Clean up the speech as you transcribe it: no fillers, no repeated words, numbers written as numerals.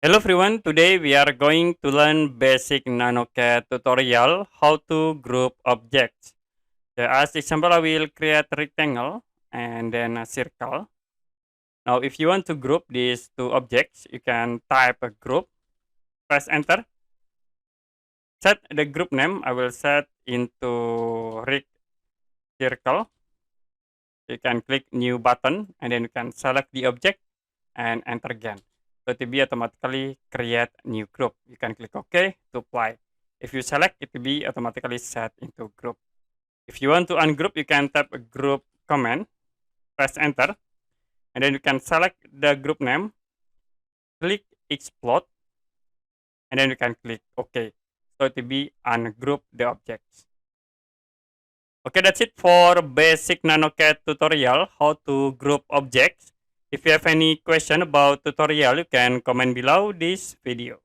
Hello everyone, today we are going to learn basic NanoCAD tutorial how to group objects. So as example, I will create a rectangle and then a circle. Now if you want to group these two objects, you can type a group, press enter, set the group name, I will set into circle. You can click new button and then you can select the object and enter again. So it will be automatically create new group. You can click OK to apply. If you select, it will be automatically set into group. If you want to ungroup, you can tap a group command, press enter, and then you can select the group name, click explode, and then you can click OK. So it will be ungroup the objects. Okay, that's it for basic NanoCAD tutorial, how to group objects. If you have any question about tutorial, you can comment below this video.